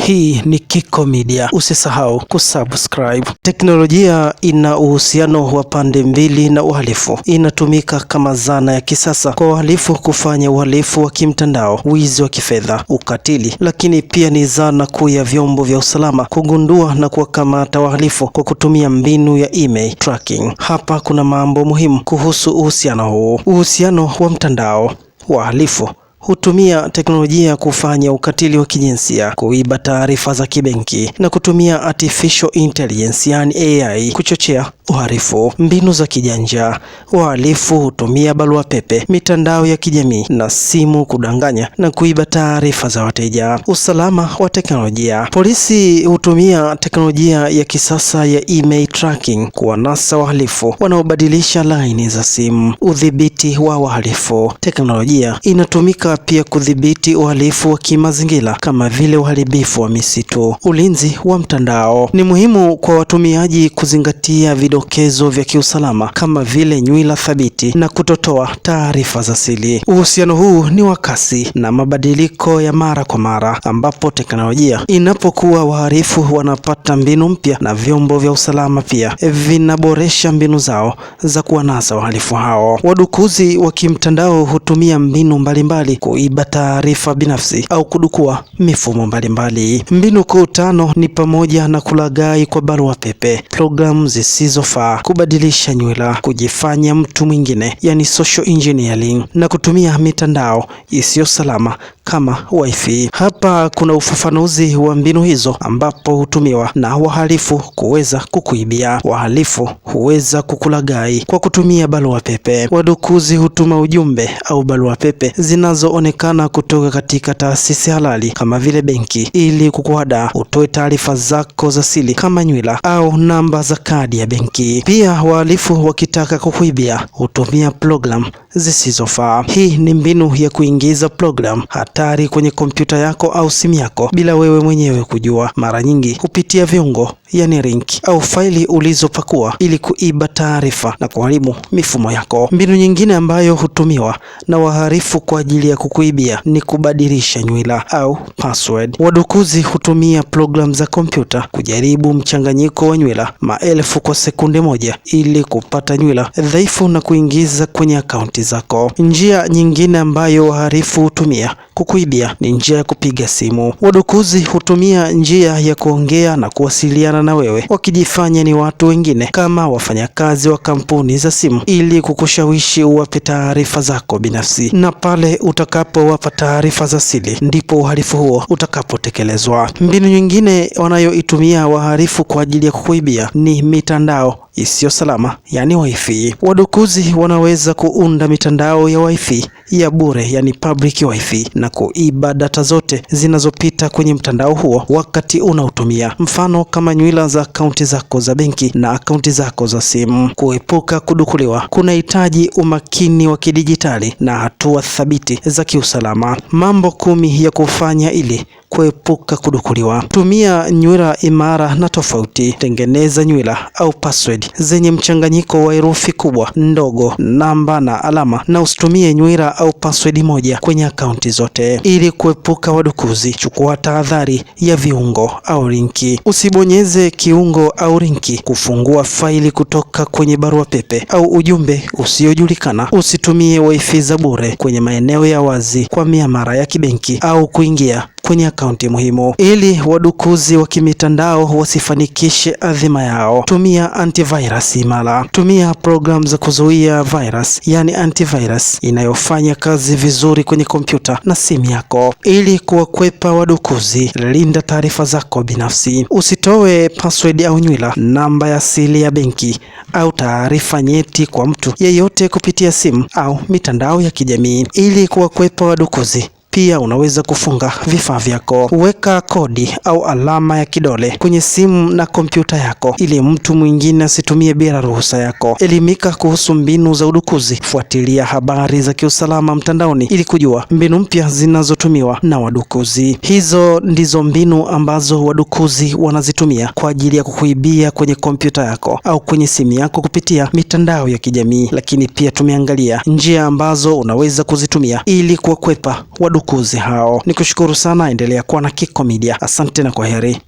Hii ni Kiko Media. Usisahau kusubscribe. Teknolojia ina uhusiano wa pande mbili na uhalifu. Inatumika kama zana ya kisasa kwa uhalifu kufanya uhalifu wa kimtandao, wizi wa kifedha, ukatili, lakini pia ni zana kuu ya vyombo vya usalama kugundua na kuwakamata wahalifu kwa kutumia mbinu ya email tracking. Hapa kuna mambo muhimu kuhusu uhusiano huu. Uhusiano wa mtandao. Wahalifu hutumia teknolojia kufanya ukatili wa kijinsia, kuiba taarifa za kibenki na kutumia artificial intelligence yani AI kuchochea uhalifu. Mbinu za kijanja. Wahalifu hutumia barua pepe, mitandao ya kijamii na simu kudanganya na kuiba taarifa za wateja. Usalama wa teknolojia. Polisi hutumia teknolojia ya kisasa ya email tracking kuwanasa wahalifu wanaobadilisha laini za simu. Udhibiti wa wahalifu. Teknolojia inatumika pia kudhibiti uhalifu wa kimazingira kama vile uharibifu wa misitu. Ulinzi wa mtandao. Ni muhimu kwa watumiaji kuzingatia vidokezo vya kiusalama kama vile nywila thabiti na kutotoa taarifa za siri. Uhusiano huu ni wa kasi na mabadiliko ya mara kwa mara, ambapo teknolojia inapokuwa, wahalifu wanapata mbinu mpya na vyombo vya usalama pia vinaboresha mbinu zao za kuwanasa wahalifu hao. Wadukuzi wa kimtandao hutumia mbinu mbalimbali kuiba taarifa binafsi au kudukua mifumo mbalimbali. Mbinu kuu tano ni pamoja na kulaghai kwa barua pepe, programu zisizofaa, kubadilisha nywila, kujifanya mtu mwingine yani social engineering, na kutumia mitandao isiyo salama kama wifi. Hapa kuna ufafanuzi wa mbinu hizo ambapo hutumiwa na wahalifu kuweza kukuibia. Wahalifu huweza kukulaghai kwa kutumia barua pepe. Wadukuzi hutuma ujumbe au barua pepe zinazoonekana kutoka katika taasisi halali kama vile benki ili kukuhadaa utoe taarifa zako za siri kama nywila au namba za kadi ya benki. Pia wahalifu wakitaka kukuibia hutumia program zisizofaa. Hii ni mbinu ya kuingiza program hatari kwenye kompyuta yako au simu yako bila wewe mwenyewe kujua. Mara nyingi kupitia viungo yani link au faili ulizopakua ili kuiba taarifa na kuharibu mifumo yako. Mbinu nyingine ambayo hutumiwa na wahalifu kwa ajili ya kukuibia ni kubadilisha nywila au password. Wadukuzi hutumia program za kompyuta kujaribu mchanganyiko wa nywila maelfu kwa sekunde moja ili kupata nywila dhaifu na kuingiza kwenye akaunti zako. Njia nyingine ambayo wahalifu hutumia kukuibia ni njia ya kupiga simu. Wadukuzi hutumia njia ya kuongea na kuwasiliana na wewe wakijifanya ni watu wengine kama wafanyakazi wa kampuni za simu ili kukushawishi uwape taarifa zako binafsi, na pale utakapowapa taarifa za siri ndipo uhalifu huo utakapotekelezwa. Mbinu nyingine wanayoitumia wahalifu kwa ajili ya kukuibia ni mitandao isiyo salama yani wifi. Wadukuzi wanaweza kuunda mitandao ya wifi ya bure yani public wifi na kuiba data zote zinazopita kwenye mtandao huo wakati unautumia, mfano kama nywila za akaunti zako za benki na akaunti zako za simu. Kuepuka kudukuliwa kunahitaji umakini wa kidijitali na hatua thabiti za kiusalama. Mambo 10 ya kufanya ili kuepuka kudukuliwa. Tumia nywila imara na tofauti. Tengeneza nywila au password zenye mchanganyiko wa herufi kubwa, ndogo, namba na alama, na usitumie nywila au password moja kwenye akaunti zote. Ili kuepuka wadukuzi, chukua tahadhari ya viungo au linki. Usibonyeze kiungo au linki kufungua faili kutoka kwenye barua pepe au ujumbe usiojulikana. Usitumie wifi za bure kwenye maeneo ya wazi kwa miamala ya kibenki au kuingia kwenye akaunti muhimu. Ili wadukuzi wa kimitandao wasifanikishe adhima yao, tumia antivirus imara. Tumia program za kuzuia virus yani antivirus inayofanya kazi vizuri kwenye kompyuta na simu yako. Ili kuwakwepa wadukuzi, linda taarifa zako binafsi. Usitoe password au nywila, namba ya siri ya benki au taarifa nyeti kwa mtu yeyote kupitia simu au mitandao ya kijamii. Ili kuwakwepa wadukuzi, pia unaweza kufunga vifaa vyako. Weka kodi au alama ya kidole kwenye simu na kompyuta yako ili mtu mwingine asitumie bila ruhusa yako. Elimika kuhusu mbinu za udukuzi. Fuatilia habari za kiusalama mtandaoni ili kujua mbinu mpya zinazotumiwa na wadukuzi. Hizo ndizo mbinu ambazo wadukuzi wanazitumia kwa ajili ya kukuibia kwenye kompyuta yako au kwenye simu yako kupitia mitandao ya kijamii. Lakini pia tumeangalia njia ambazo unaweza kuzitumia ili kuwakwepa wadukuzi wadukuzi hao. Nikushukuru sana, endelea kuwa na Kiko Media. Asante na kwaheri.